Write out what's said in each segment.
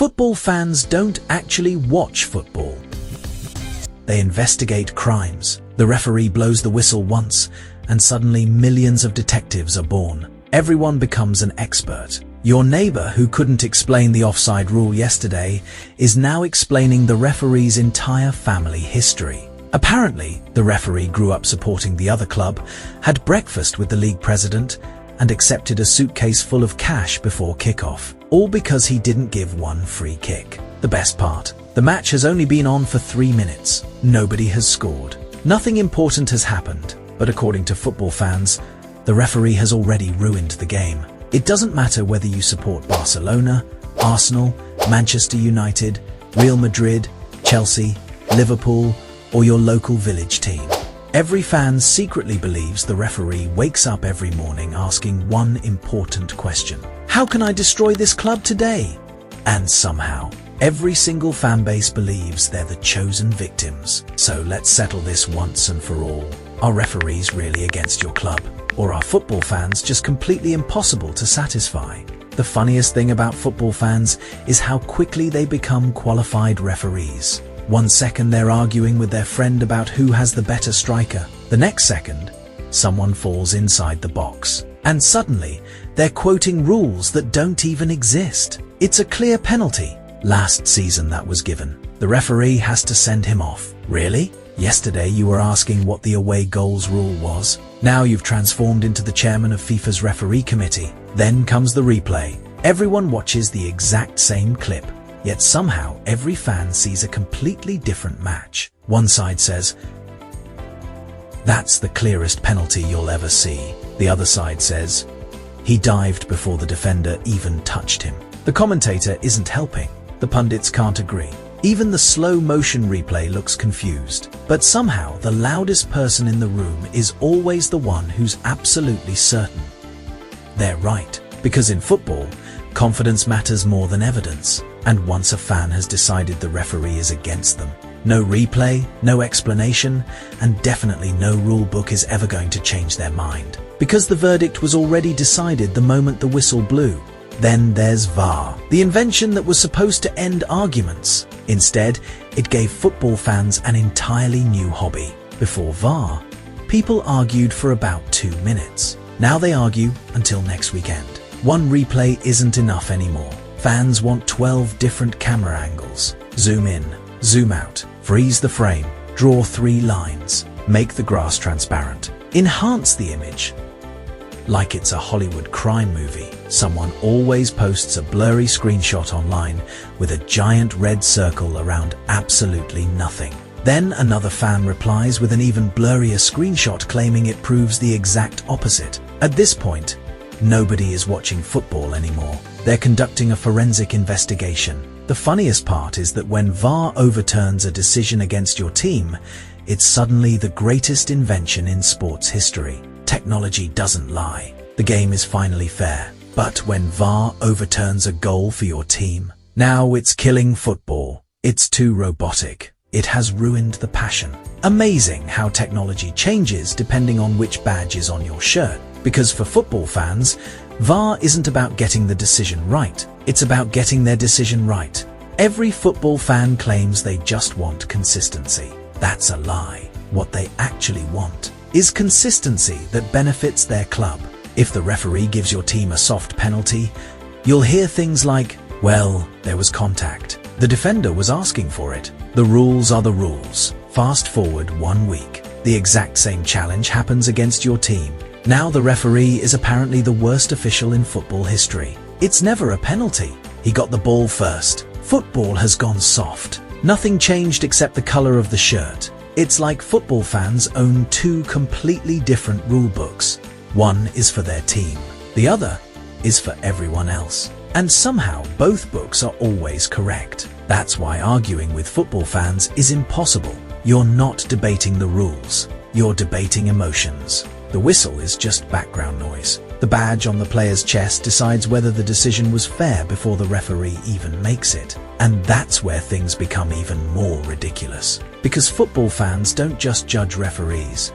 Football fans don't actually watch football. They investigate crimes. The referee blows the whistle once, and suddenly millions of detectives are born. Everyone becomes an expert. Your neighbor who couldn't explain the offside rule yesterday is now explaining the referee's entire family history. Apparently, the referee grew up supporting the other club, had breakfast with the league president, and accepted a suitcase full of cash before kickoff, all because he didn't give one free kick. The best part, the match has only been on for 3 minutes. Nobody has scored. Nothing important has happened, but according to football fans, the referee has already ruined the game. It doesn't matter whether you support Barcelona, Arsenal, Manchester United, Real Madrid, Chelsea, Liverpool, or your local village team. Every fan secretly believes the referee wakes up every morning asking one important question. How can I destroy this club today? And somehow, every single fan base believes they're the chosen victims. So let's settle this once and for all. Are referees really against your club? Or are football fans just completely impossible to satisfy? The funniest thing about football fans is how quickly they become qualified referees. 1 second they're arguing with their friend about who has the better striker. The next second, someone falls inside the box. And suddenly, they're quoting rules that don't even exist. It's a clear penalty. Last season that was given. The referee has to send him off. Really? Yesterday you were asking what the away goals rule was. Now you've transformed into the chairman of FIFA's referee committee. Then comes the replay. Everyone watches the exact same clip. Yet somehow every fan sees a completely different match. One side says, "That's the clearest penalty you'll ever see." The other side says, "He dived before the defender even touched him." The commentator isn't helping. The pundits can't agree. Even the slow motion replay looks confused. But somehow the loudest person in the room is always the one who's absolutely certain they're right. Because in football, confidence matters more than evidence. And once a fan has decided the referee is against them, no replay, no explanation, and definitely no rule book is ever going to change their mind. Because the verdict was already decided the moment the whistle blew. Then there's VAR, the invention that was supposed to end arguments. Instead, it gave football fans an entirely new hobby. Before VAR, people argued for about 2 minutes. Now they argue until next weekend. One replay isn't enough anymore. Fans want 12 different camera angles. Zoom in, zoom out, freeze the frame, draw 3 lines, make the grass transparent, enhance the image. Like it's a Hollywood crime movie, someone always posts a blurry screenshot online with a giant red circle around absolutely nothing. Then another fan replies with an even blurrier screenshot claiming it proves the exact opposite. At this point, nobody is watching football anymore. They're conducting a forensic investigation. The funniest part is that when VAR overturns a decision against your team, it's suddenly the greatest invention in sports history. Technology doesn't lie. The game is finally fair. But when VAR overturns a goal for your team, now it's killing football. It's too robotic. It has ruined the passion. Amazing how technology changes depending on which badge is on your shirt. Because for football fans, VAR isn't about getting the decision right. It's about getting their decision right. Every football fan claims they just want consistency. That's a lie. What they actually want is consistency that benefits their club. If the referee gives your team a soft penalty, you'll hear things like, "Well, there was contact. The defender was asking for it. The rules are the rules." Fast forward 1 week. The exact same challenge happens against your team. Now the referee is apparently the worst official in football history. It's never a penalty. He got the ball first. Football has gone soft. Nothing changed except the color of the shirt. It's like football fans own 2 completely different rule books. One is for their team. The other is for everyone else. And somehow both books are always correct. That's why arguing with football fans is impossible. You're not debating the rules. You're debating emotions. The whistle is just background noise. The badge on the player's chest decides whether the decision was fair before the referee even makes it. And that's where things become even more ridiculous. Because football fans don't just judge referees.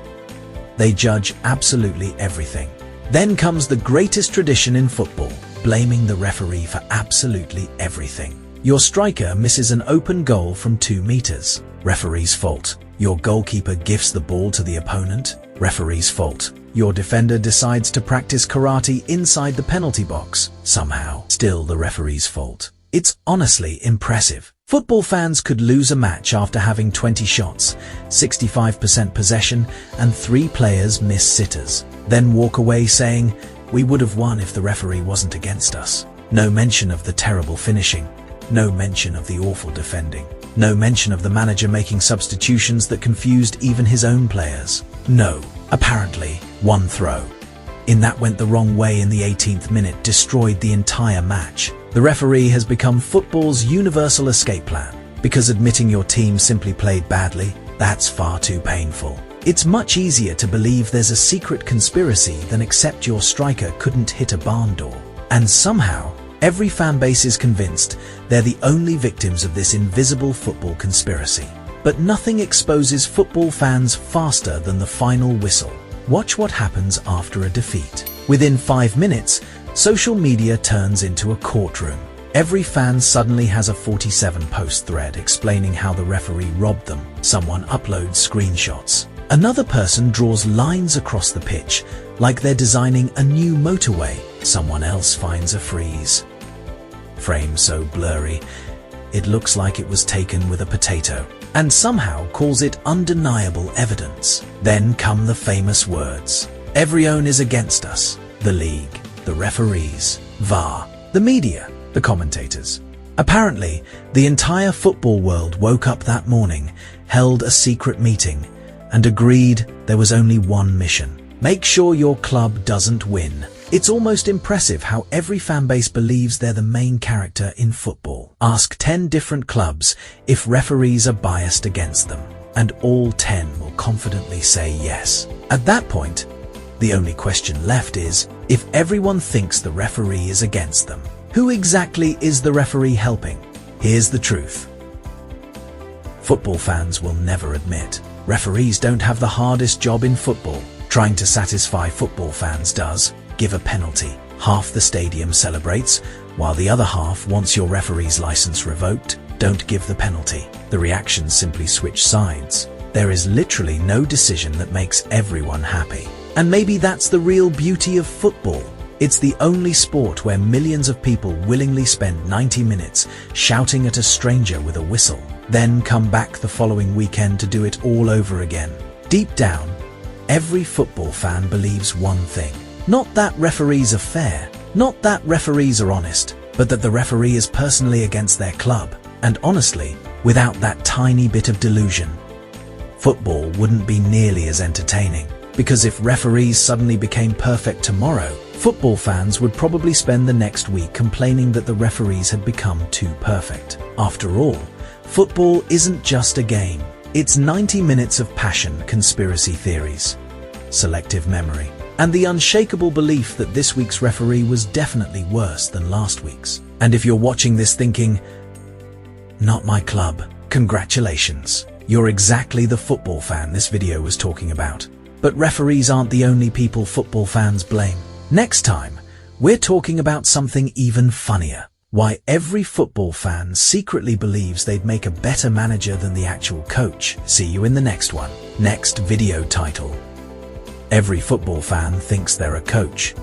They judge absolutely everything. Then comes the greatest tradition in football, blaming the referee for absolutely everything. Your striker misses an open goal from 2 meters. Referee's fault. Your goalkeeper gifts the ball to the opponent. Referee's fault. Your defender decides to practice karate inside the penalty box. Somehow, still the referee's fault. It's honestly impressive. Football fans could lose a match after having 20 shots, 65% possession, and 3 players miss sitters. Then walk away saying, "We would have won if the referee wasn't against us." No mention of the terrible finishing. No mention of the awful defending. No mention of the manager making substitutions that confused even his own players. No, apparently, one throw in that went the wrong way in the 18th minute destroyed the entire match. The referee has become football's universal escape plan, because admitting your team simply played badly, that's far too painful. It's much easier to believe there's a secret conspiracy than accept your striker couldn't hit a barn door. And somehow, every fan base is convinced they're the only victims of this invisible football conspiracy. But nothing exposes football fans faster than the final whistle. Watch what happens after a defeat. Within 5 minutes, social media turns into a courtroom. Every fan suddenly has a 47-post thread explaining how the referee robbed them. Someone uploads screenshots. Another person draws lines across the pitch, like they're designing a new motorway. Someone else finds a freeze frame so blurry, it looks like it was taken with a potato, and somehow calls it undeniable evidence. Then come the famous words. Everyone is against us. The league, the referees, VAR, the media, the commentators. Apparently, the entire football world woke up that morning, held a secret meeting, and agreed there was only one mission. Make sure your club doesn't win. It's almost impressive how every fanbase believes they're the main character in football. Ask 10 different clubs if referees are biased against them, and all 10 will confidently say yes. At that point, the only question left is, if everyone thinks the referee is against them, who exactly is the referee helping? Here's the truth. Football fans will never admit. Referees don't have the hardest job in football. Trying to satisfy football fans does. Give a penalty. Half the stadium celebrates, while the other half wants your referee's license revoked. Don't give the penalty. The reactions simply switch sides. There is literally no decision that makes everyone happy. And maybe that's the real beauty of football. It's the only sport where millions of people willingly spend 90 minutes shouting at a stranger with a whistle, then come back the following weekend to do it all over again. Deep down, every football fan believes one thing. Not that referees are fair, not that referees are honest, but that the referee is personally against their club. And honestly, without that tiny bit of delusion, football wouldn't be nearly as entertaining. Because if referees suddenly became perfect tomorrow, football fans would probably spend the next week complaining that the referees had become too perfect. After all, football isn't just a game. It's 90 minutes of passion, conspiracy theories, selective memory, and the unshakable belief that this week's referee was definitely worse than last week's. And if you're watching this thinking, "Not my club," congratulations. You're exactly the football fan this video was talking about. But referees aren't the only people football fans blame. Next time, we're talking about something even funnier. Why every football fan secretly believes they'd make a better manager than the actual coach. See you in the next one. Next video title. Every football fan thinks they're a coach.